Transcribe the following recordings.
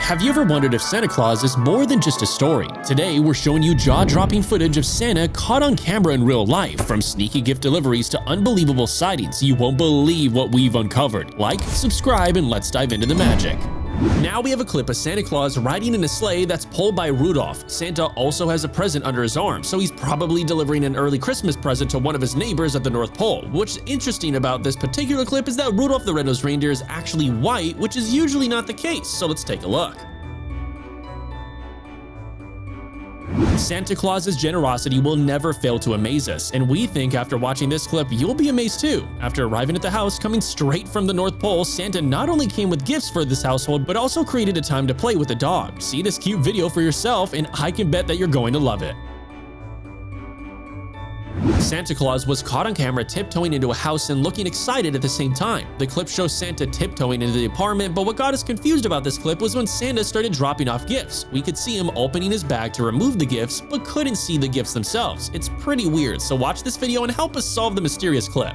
Have you ever wondered if Santa Claus is more than just a story? Today, we're showing you jaw-dropping footage of Santa caught on camera in real life, from sneaky gift deliveries to unbelievable sightings. You won't believe what we've uncovered. Like, subscribe, and let's dive into the magic. Now we have a clip of Santa Claus riding in a sleigh that's pulled by Rudolph. Santa also has a present under his arm, so he's probably delivering an early Christmas present to one of his neighbors at the North Pole. What's interesting about this particular clip is that Rudolph the Red-Nosed Reindeer is actually white, which is usually not the case, so let's take a look. Santa Claus's generosity will never fail to amaze us, and we think after watching this clip, you'll be amazed too. After arriving at the house, coming straight from the North Pole, Santa not only came with gifts for this household, but also created a time to play with the dog. See this cute video for yourself, and I can bet that you're going to love it. Santa Claus was caught on camera tiptoeing into a house and looking excited at the same time. The clip shows Santa tiptoeing into the apartment, but what got us confused about this clip was when Santa started dropping off gifts. We could see him opening his bag to remove the gifts, but couldn't see the gifts themselves. It's pretty weird, so watch this video and help us solve the mysterious clip.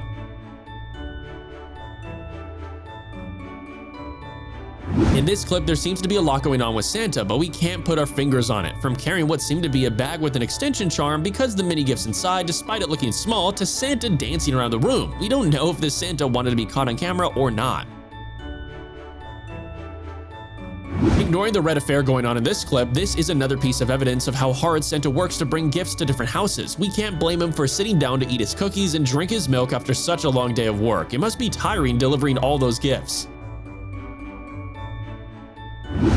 In this clip, there seems to be a lot going on with Santa, but we can't put our fingers on it. From carrying what seemed to be a bag with an extension charm because the mini gifts inside, despite it looking small, to Santa dancing around the room. We don't know if this Santa wanted to be caught on camera or not. Ignoring the red affair going on in this clip, this is another piece of evidence of how hard Santa works to bring gifts to different houses. We can't blame him for sitting down to eat his cookies and drink his milk after such a long day of work. It must be tiring delivering all those gifts.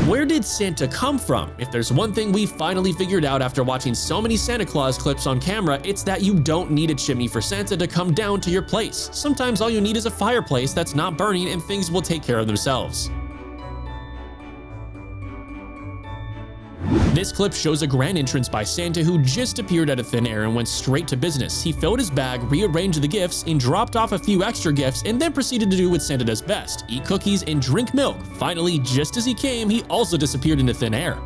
Where did Santa come from? If there's one thing we finally figured out after watching so many Santa Claus clips on camera, it's that you don't need a chimney for Santa to come down to your place. Sometimes all you need is a fireplace that's not burning and things will take care of themselves. This clip shows a grand entrance by Santa who just appeared out of thin air and went straight to business. He filled his bag, rearranged the gifts, and dropped off a few extra gifts, and then proceeded to do what Santa does best: eat cookies and drink milk. Finally, just as he came, he also disappeared into thin air.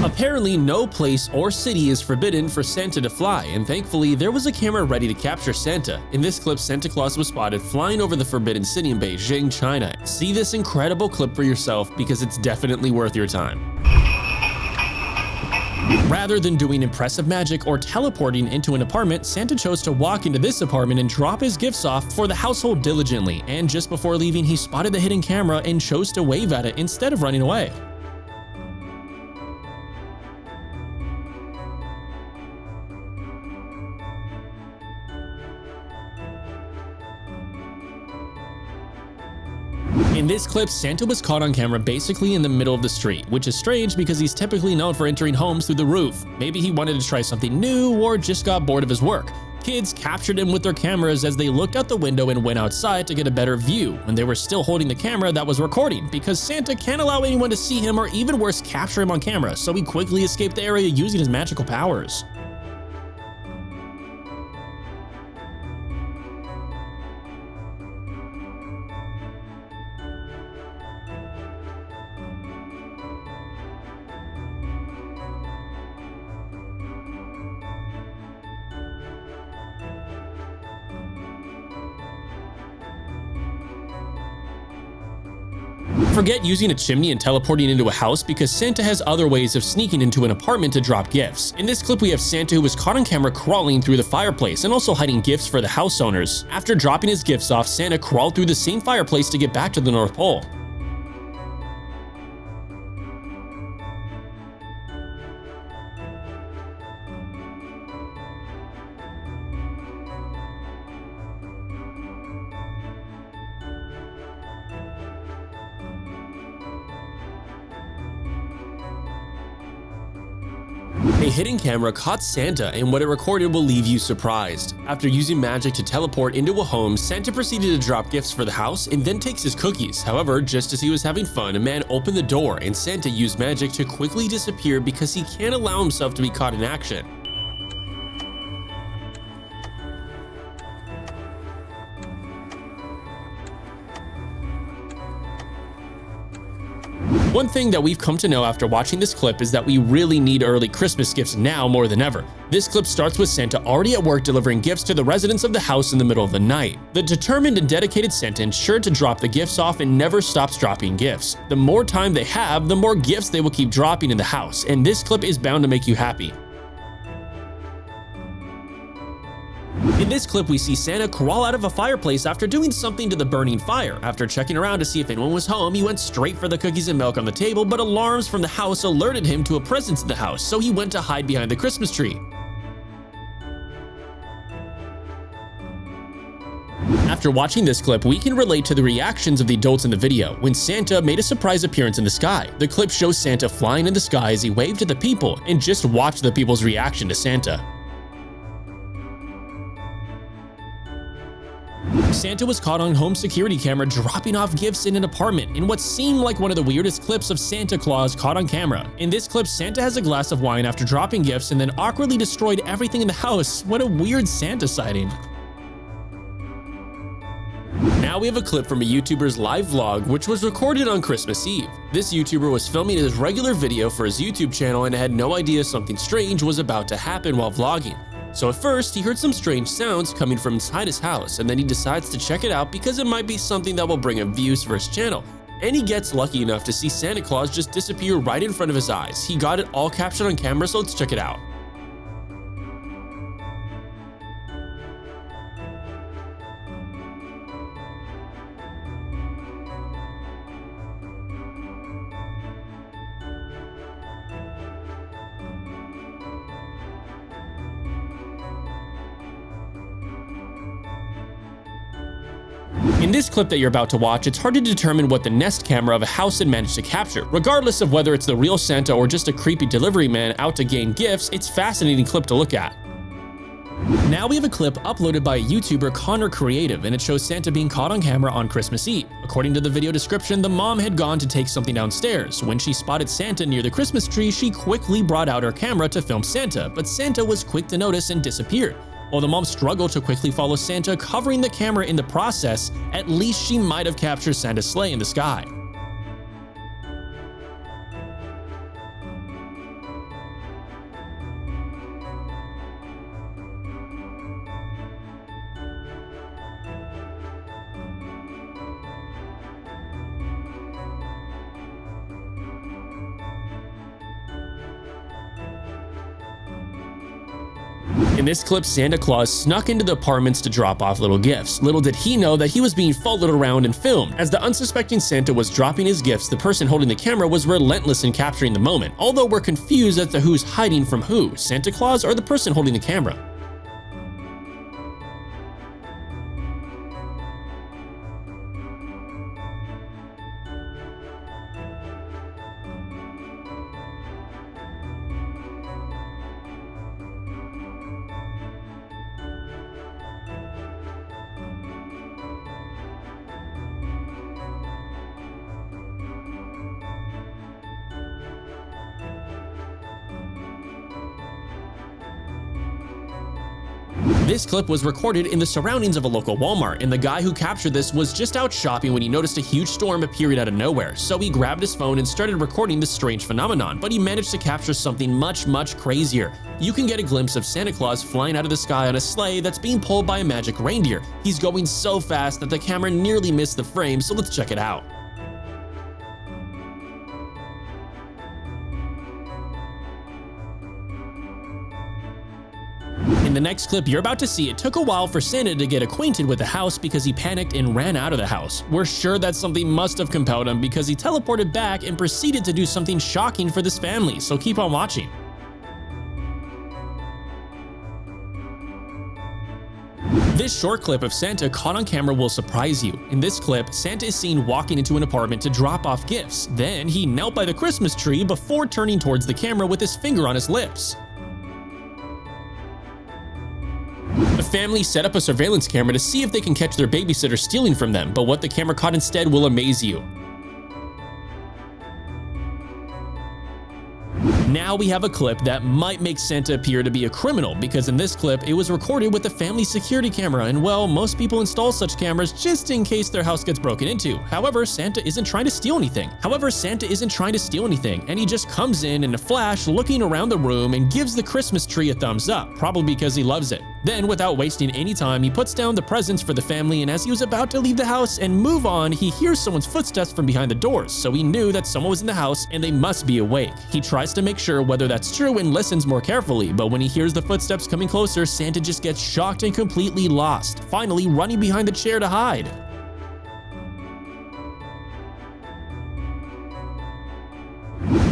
Apparently, no place or city is forbidden for Santa to fly, and thankfully, there was a camera ready to capture Santa. In this clip, Santa Claus was spotted flying over the Forbidden City in Beijing, China. See this incredible clip for yourself because it's definitely worth your time. Rather than doing impressive magic or teleporting into an apartment, Santa chose to walk into this apartment and drop his gifts off for the household diligently, and just before leaving, he spotted the hidden camera and chose to wave at it instead of running away. In this clip, Santa was caught on camera basically in the middle of the street, which is strange because he's typically known for entering homes through the roof. Maybe he wanted to try something new or just got bored of his work. Kids captured him with their cameras as they looked out the window and went outside to get a better view when they were still holding the camera that was recording, because Santa can't allow anyone to see him or even worse, capture him on camera, so he quickly escaped the area using his magical powers. Forget using a chimney and teleporting into a house because Santa has other ways of sneaking into an apartment to drop gifts. In this clip, we have Santa who was caught on camera crawling through the fireplace and also hiding gifts for the house owners. After dropping his gifts off, Santa crawled through the same fireplace to get back to the North Pole. A hidden camera caught Santa, and what it recorded will leave you surprised. After using magic to teleport into a home, Santa proceeded to drop gifts for the house and then takes his cookies. However, just as he was having fun, a man opened the door and Santa used magic to quickly disappear because he can't allow himself to be caught in action. One thing that we've come to know after watching this clip is that we really need early Christmas gifts now more than ever. This clip starts with Santa already at work delivering gifts to the residents of the house in the middle of the night. The determined and dedicated Santa ensured to drop the gifts off and never stops dropping gifts. The more time they have, the more gifts they will keep dropping in the house, and this clip is bound to make you happy. In this clip, we see Santa crawl out of a fireplace after doing something to the burning fire. After checking around to see if anyone was home, he went straight for the cookies and milk on the table, but alarms from the house alerted him to a presence in the house, so he went to hide behind the Christmas tree. After watching this clip, we can relate to the reactions of the adults in the video when Santa made a surprise appearance in the sky. The clip shows Santa flying in the sky as he waved to the people, and just watch the people's reaction to Santa. Santa was caught on home security camera dropping off gifts in an apartment in what seemed like one of the weirdest clips of Santa Claus caught on camera. In this clip, Santa has a glass of wine after dropping gifts and then awkwardly destroyed everything in the house. What a weird Santa sighting. Now we have a clip from a YouTuber's live vlog which was recorded on Christmas Eve. This YouTuber was filming his regular video for his YouTube channel and had no idea something strange was about to happen while vlogging. So at first, he heard some strange sounds coming from inside his house, and then he decides to check it out because it might be something that will bring him views for his channel. And he gets lucky enough to see Santa Claus just disappear right in front of his eyes. He got it all captured on camera, so let's check it out. In this clip that you're about to watch, it's hard to determine what the Nest camera of a house had managed to capture. Regardless of whether it's the real Santa or just a creepy delivery man out to gain gifts, it's a fascinating clip to look at. Now we have a clip uploaded by a YouTuber, Connor Creative, and it shows Santa being caught on camera on Christmas Eve. According to the video description, the mom had gone to take something downstairs. When she spotted Santa near the Christmas tree, she quickly brought out her camera to film Santa, but Santa was quick to notice and disappeared. While the mom struggled to quickly follow Santa, covering the camera in the process, at least she might have captured Santa's sleigh in the sky. In this clip, Santa Claus snuck into the apartments to drop off little gifts. Little did he know that he was being followed around and filmed. As the unsuspecting Santa was dropping his gifts, the person holding the camera was relentless in capturing the moment, although we're confused as to who's hiding from who, Santa Claus or the person holding the camera. This clip was recorded in the surroundings of a local Walmart, and the guy who captured this was just out shopping when he noticed a huge storm appearing out of nowhere, so he grabbed his phone and started recording this strange phenomenon, but he managed to capture something much crazier. You can get a glimpse of Santa Claus flying out of the sky on a sleigh that's being pulled by a magic reindeer. He's going so fast that the camera nearly missed the frame, so let's check it out. In the next clip you're about to see, it took a while for Santa to get acquainted with the house because he panicked and ran out of the house. We're sure that something must have compelled him because he teleported back and proceeded to do something shocking for this family, so keep on watching. This short clip of Santa caught on camera will surprise you. In this clip, Santa is seen walking into an apartment to drop off gifts. Then he knelt by the Christmas tree before turning towards the camera with his finger on his lips. The family set up a surveillance camera to see if they can catch their babysitter stealing from them, but what the camera caught instead will amaze you. Now we have a clip that might make Santa appear to be a criminal, because in this clip, it was recorded with a family security camera, and well, most people install such cameras just in case their house gets broken into. However, Santa isn't trying to steal anything, and he just comes in a flash, looking around the room and gives the Christmas tree a thumbs up, probably because he loves it. Then, without wasting any time, he puts down the presents for the family, and as he was about to leave the house and move on, he hears someone's footsteps from behind the doors, so he knew that someone was in the house and they must be awake. He tries to make sure whether that's true and listens more carefully, but when he hears the footsteps coming closer, Santa just gets shocked and completely lost, finally running behind the chair to hide.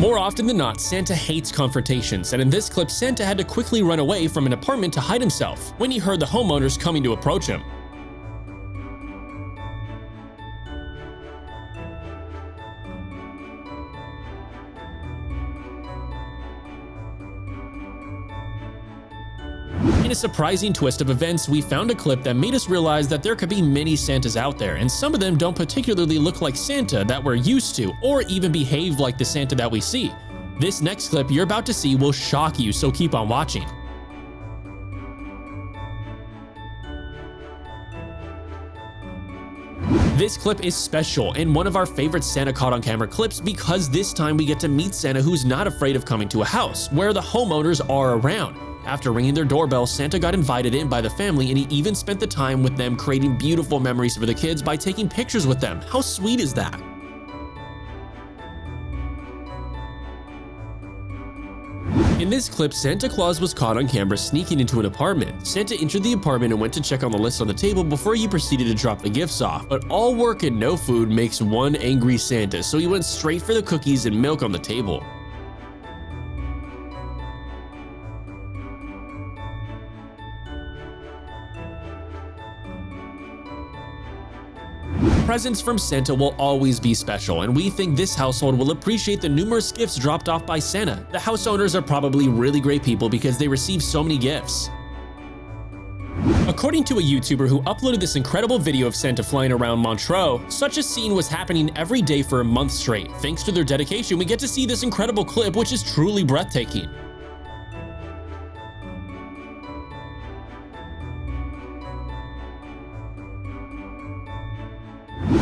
More often than not, Santa hates confrontations, and in this clip, Santa had to quickly run away from an apartment to hide himself when he heard the homeowners coming to approach him. In a surprising twist of events, we found a clip that made us realize that there could be many Santas out there, and some of them don't particularly look like Santa that we're used to, or even behave like the Santa that we see. This next clip you're about to see will shock you, so keep on watching. This clip is special and one of our favorite Santa Caught on camera clips, because this time we get to meet Santa who's not afraid of coming to a house where the homeowners are around. After ringing their doorbell, Santa got invited in by the family, and he even spent the time with them creating beautiful memories for the kids by taking pictures with them. How sweet is that? In this clip, Santa Claus was caught on camera sneaking into an apartment. Santa entered the apartment and went to check on the list on the table before he proceeded to drop the gifts off. But all work and no food makes one angry Santa, so he went straight for the cookies and milk on the table. Presents from Santa will always be special, and we think this household will appreciate the numerous gifts dropped off by Santa. The house owners are probably really great people because they receive so many gifts. According to a YouTuber who uploaded this incredible video of Santa flying around Montreux, such a scene was happening every day for a month straight. Thanks to their dedication, we get to see this incredible clip, which is truly breathtaking.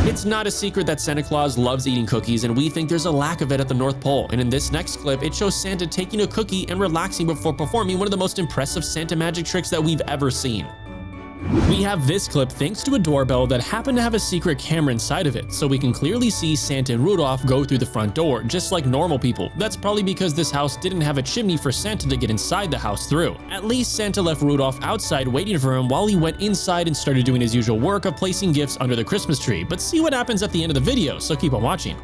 It's not a secret that Santa Claus loves eating cookies, and we think there's a lack of it at the North Pole. And in this next clip, it shows Santa taking a cookie and relaxing before performing one of the most impressive Santa magic tricks that we've ever seen. We have this clip thanks to a doorbell that happened to have a secret camera inside of it, so we can clearly see Santa and Rudolph go through the front door, just like normal people. That's probably because this house didn't have a chimney for Santa to get inside the house through. At least Santa left Rudolph outside waiting for him while he went inside and started doing his usual work of placing gifts under the Christmas tree. But see what happens at the end of the video, so keep on watching.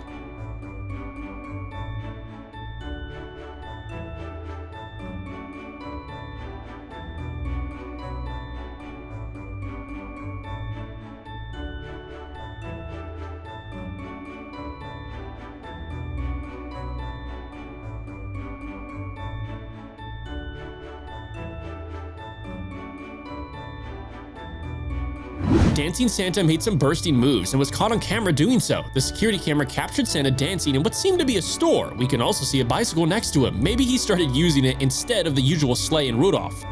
Dancing Santa made some bursting moves and was caught on camera doing so. The security camera captured Santa dancing in what seemed to be a store. We can also see a bicycle next to him. Maybe he started using it instead of the usual sleigh and Rudolph.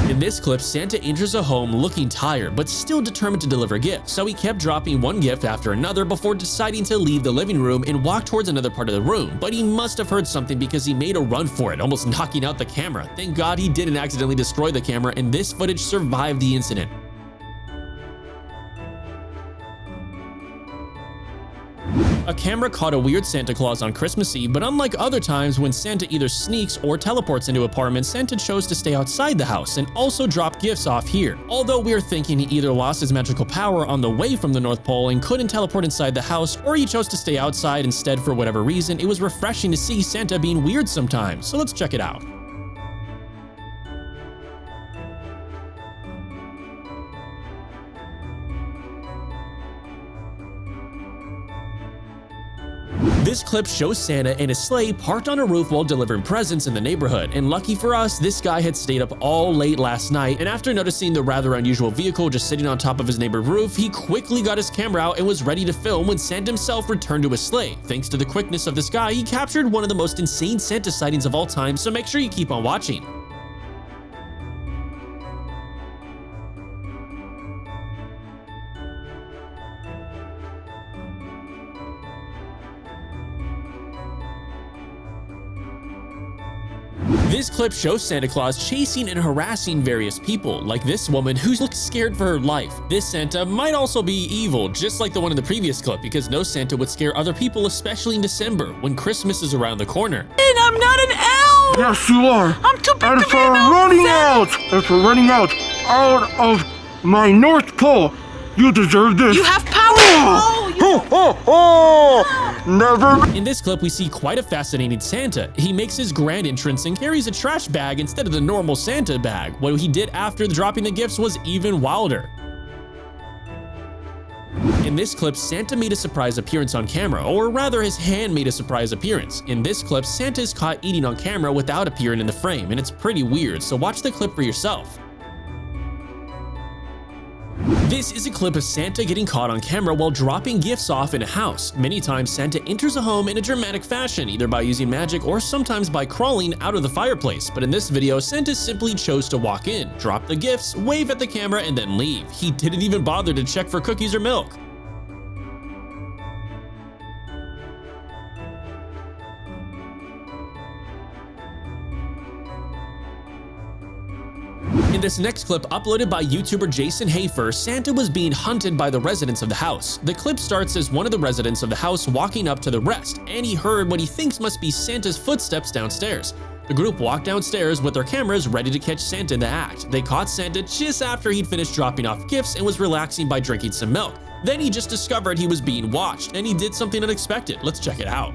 In this clip, Santa enters a home looking tired, but still determined to deliver gifts, so he kept dropping one gift after another before deciding to leave the living room and walk towards another part of the room. But he must have heard something because he made a run for it, almost knocking out the camera. Thank God he didn't accidentally destroy the camera, and this footage survived the incident. A camera caught a weird Santa Claus on Christmas Eve, but unlike other times when Santa either sneaks or teleports into apartments, Santa chose to stay outside the house and also drop gifts off here. Although we're thinking he either lost his magical power on the way from the North Pole and couldn't teleport inside the house, or he chose to stay outside instead for whatever reason, it was refreshing to see Santa being weird sometimes, so let's check it out. This clip shows Santa and his sleigh parked on a roof while delivering presents in the neighborhood, and lucky for us, this guy had stayed up all late last night, and after noticing the rather unusual vehicle just sitting on top of his neighbor's roof, he quickly got his camera out and was ready to film when Santa himself returned to his sleigh. Thanks to the quickness of this guy, he captured one of the most insane Santa sightings of all time, so make sure you keep on watching. This clip shows Santa Claus chasing and harassing various people, like this woman who looks scared for her life. This Santa might also be evil, just like the one in the previous clip, because no Santa would scare other people, especially in December, when Christmas is around the corner. And I'm not an elf! Yes, you are. I'm too big and to be for an elf. running out of my North Pole, you deserve this. You have power! Never. In this clip, we see quite a fascinating Santa. He makes his grand entrance and carries a trash bag instead of the normal Santa bag. What he did after dropping the gifts was even wilder. In this clip, Santa made a surprise appearance on camera, or rather his hand made a surprise appearance. In this clip, Santa is caught eating on camera without appearing in the frame, and it's pretty weird, so watch the clip for yourself. This is a clip of Santa getting caught on camera while dropping gifts off in a house. Many times Santa enters a home in a dramatic fashion, either by using magic or sometimes by crawling out of the fireplace. But in this video, Santa simply chose to walk in, drop the gifts, wave at the camera, and then leave. He didn't even bother to check for cookies or milk. In this next clip uploaded by YouTuber Jason Hafer, Santa was being hunted by the residents of the house. The clip starts as one of the residents of the house walking up to the rest, and he heard what he thinks must be Santa's footsteps downstairs. The group walked downstairs with their cameras ready to catch Santa in the act. They caught Santa just after he'd finished dropping off gifts and was relaxing by drinking some milk. Then he just discovered he was being watched, and he did something unexpected. Let's check it out.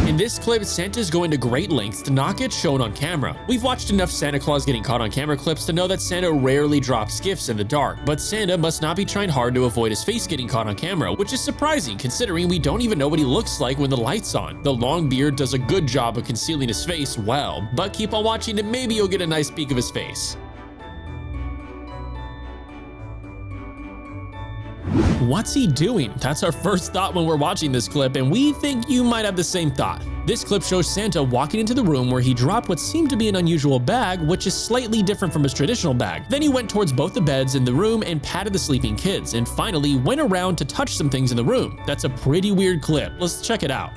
In this clip, Santa's going to great lengths to not get shown on camera. We've watched enough Santa Claus getting caught on camera clips to know that Santa rarely drops gifts in the dark, but Santa must not be trying hard to avoid his face getting caught on camera, which is surprising considering we don't even know what he looks like when the light's on. The long beard does a good job of concealing his face well, but keep on watching and maybe you'll get a nice peek of his face. What's he doing? That's our first thought when we're watching this clip, and we think you might have the same thought. This clip shows Santa walking into the room where he dropped what seemed to be an unusual bag, which is slightly different from his traditional bag. Then he went towards both the beds in the room and patted the sleeping kids, and finally went around to touch some things in the room. That's a pretty weird clip. Let's check it out.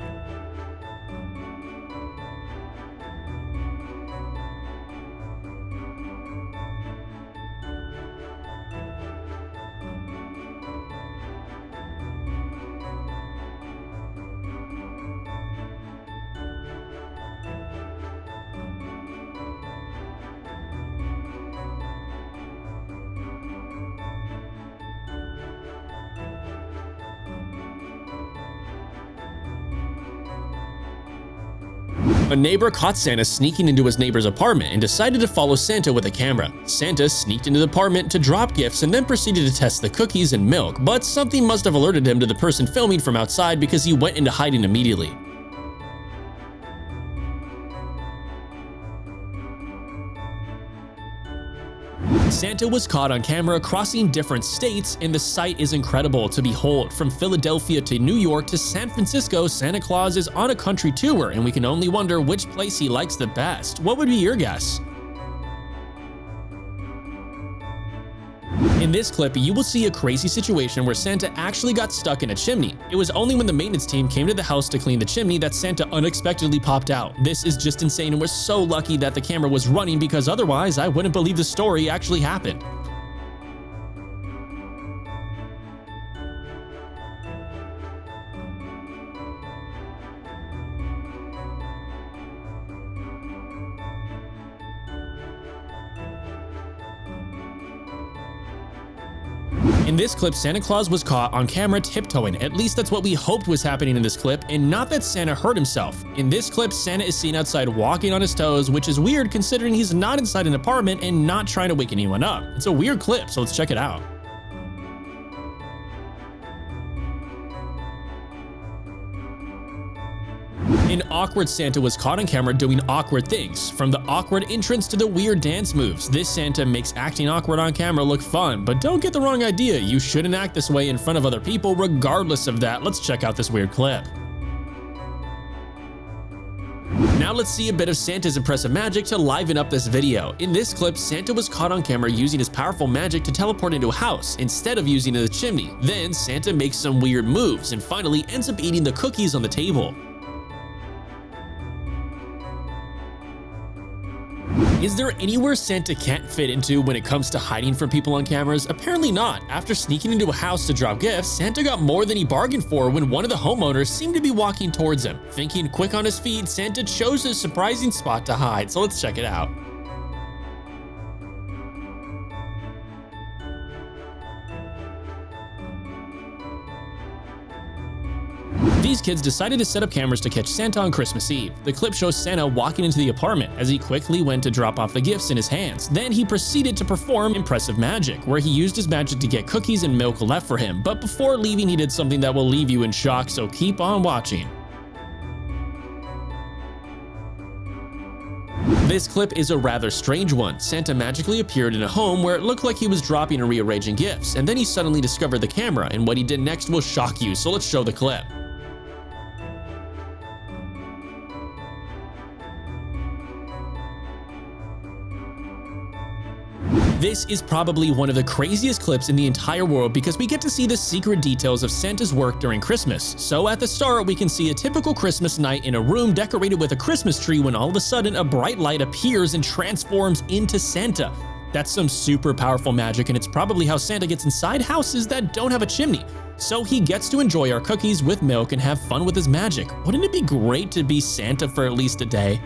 A neighbor caught Santa sneaking into his neighbor's apartment and decided to follow Santa with a camera. Santa sneaked into the apartment to drop gifts and then proceeded to test the cookies and milk, but something must have alerted him to the person filming from outside because he went into hiding immediately. Santa was caught on camera crossing different states, and the sight is incredible to behold. From Philadelphia to New York to San Francisco, Santa Claus is on a country tour, and we can only wonder which place he likes the best. What would be your guess? In this clip, you will see a crazy situation where Santa actually got stuck in a chimney. It was only when the maintenance team came to the house to clean the chimney that Santa unexpectedly popped out. This is just insane, and we're so lucky that the camera was running because otherwise I wouldn't believe the story actually happened. In this clip, Santa Claus was caught on camera tiptoeing. At least that's what we hoped was happening in this clip, and not that Santa hurt himself. In this clip, Santa is seen outside walking on his toes, which is weird considering he's not inside an apartment and not trying to wake anyone up. It's a weird clip, so let's check it out. awkward Santa was caught on camera doing awkward things, from the awkward entrance to the weird dance moves. This Santa makes acting awkward on camera look fun, but don't get the wrong idea, you shouldn't act this way in front of other people regardless of that. Let's check out this weird clip. Now let's see a bit of Santa's impressive magic to liven up this video. In this clip, Santa was caught on camera using his powerful magic to teleport into a house instead of using the chimney. Then Santa makes some weird moves and finally ends up eating the cookies on the table. Is there anywhere Santa can't fit into when it comes to hiding from people on cameras? Apparently not. After sneaking into a house to drop gifts, Santa got more than he bargained for when one of the homeowners seemed to be walking towards him. Thinking quick on his feet, Santa chose a surprising spot to hide, so let's check it out. These kids decided to set up cameras to catch Santa on Christmas Eve. The clip shows Santa walking into the apartment as he quickly went to drop off the gifts in his hands. Then he proceeded to perform impressive magic, where he used his magic to get cookies and milk left for him. But before leaving, he did something that will leave you in shock, so keep on watching. This clip is a rather strange one. Santa magically appeared in a home where it looked like he was dropping and rearranging gifts, and then he suddenly discovered the camera, and what he did next will shock you, so let's show the clip. This is probably one of the craziest clips in the entire world because we get to see the secret details of Santa's work during Christmas. So at the start, we can see a typical Christmas night in a room decorated with a Christmas tree when all of a sudden a bright light appears and transforms into Santa. That's some super powerful magic, and it's probably how Santa gets inside houses that don't have a chimney. So he gets to enjoy our cookies with milk and have fun with his magic. Wouldn't it be great to be Santa for at least a day?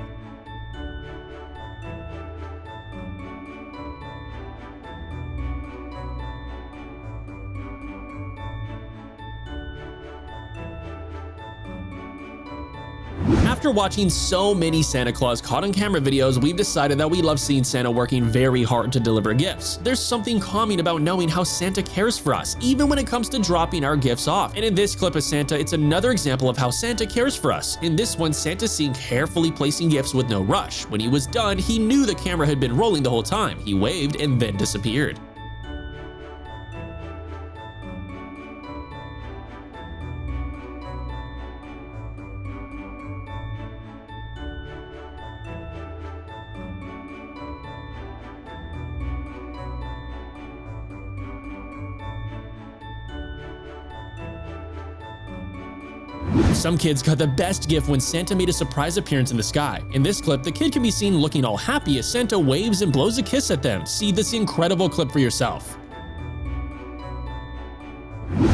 After watching so many Santa Claus caught on camera videos, we've decided that we love seeing Santa working very hard to deliver gifts. There's something calming about knowing how Santa cares for us, even when it comes to dropping our gifts off. And in this clip of Santa, it's another example of how Santa cares for us. In this one, Santa's seen carefully placing gifts with no rush. When he was done, he knew the camera had been rolling the whole time. He waved and then disappeared. Some kids got the best gift when Santa made a surprise appearance in the sky. In this clip, the kid can be seen looking all happy as Santa waves and blows a kiss at them. See this incredible clip for yourself.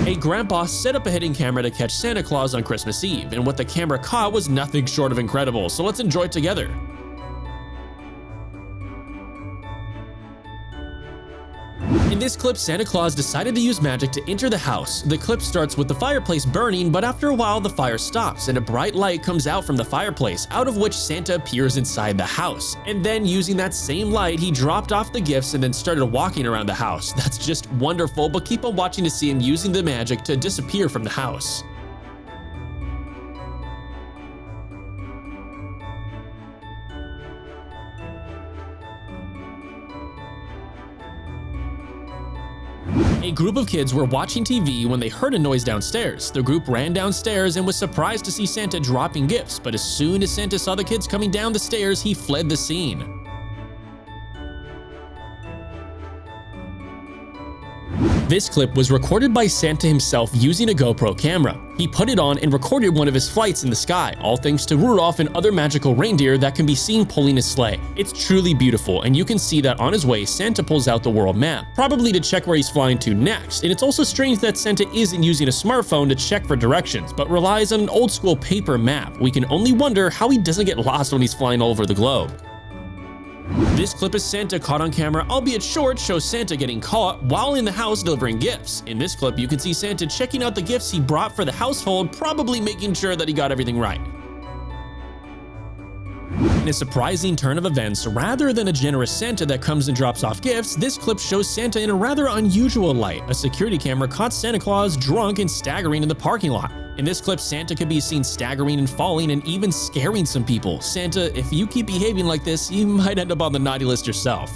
A grandpa set up a hidden camera to catch Santa Claus on Christmas Eve, and what the camera caught was nothing short of incredible, so let's enjoy it together. In this clip, Santa Claus decided to use magic to enter the house. The clip starts with the fireplace burning, but after a while the fire stops and a bright light comes out from the fireplace, out of which Santa appears inside the house. And then using that same light, he dropped off the gifts and then started walking around the house. That's just wonderful, but keep on watching to see him using the magic to disappear from the house. A group of kids were watching TV when they heard a noise downstairs. The group ran downstairs and was surprised to see Santa dropping gifts, but as soon as Santa saw the kids coming down the stairs, he fled the scene. This clip was recorded by Santa himself using a GoPro camera. He put it on and recorded one of his flights in the sky, all thanks to Rudolph and other magical reindeer that can be seen pulling his sleigh. It's truly beautiful, and you can see that on his way, Santa pulls out the world map, probably to check where he's flying to next. And it's also strange that Santa isn't using a smartphone to check for directions, but relies on an old school paper map. We can only wonder how he doesn't get lost when he's flying all over the globe. This clip of Santa caught on camera, albeit short, shows Santa getting caught while in the house delivering gifts. In this clip, you can see Santa checking out the gifts he brought for the household, probably making sure that he got everything right. In a surprising turn of events, rather than a generous Santa that comes and drops off gifts, this clip shows Santa in a rather unusual light. A security camera caught Santa Claus drunk and staggering in the parking lot. In this clip, Santa could be seen staggering and falling and even scaring some people. Santa, if you keep behaving like this, you might end up on the naughty list yourself.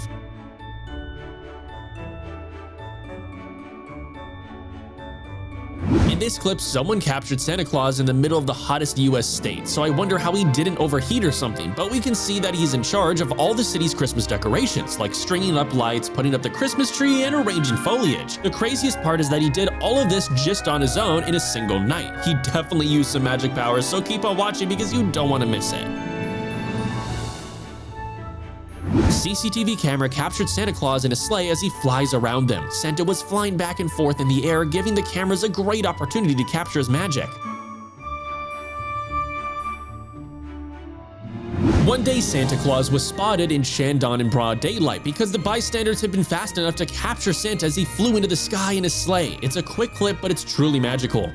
In this clip, someone captured Santa Claus in the middle of the hottest US state, so I wonder how he didn't overheat or something, but we can see that he's in charge of all the city's Christmas decorations, like stringing up lights, putting up the Christmas tree, and arranging foliage. The craziest part is that he did all of this just on his own in a single night. He definitely used some magic powers, so keep on watching because you don't want to miss it. CCTV camera captured Santa Claus in a sleigh as he flies around them. Santa was flying back and forth in the air, giving the cameras a great opportunity to capture his magic. One day, Santa Claus was spotted in Shandong in broad daylight because the bystanders had been fast enough to capture Santa as he flew into the sky in his sleigh. It's a quick clip, but it's truly magical.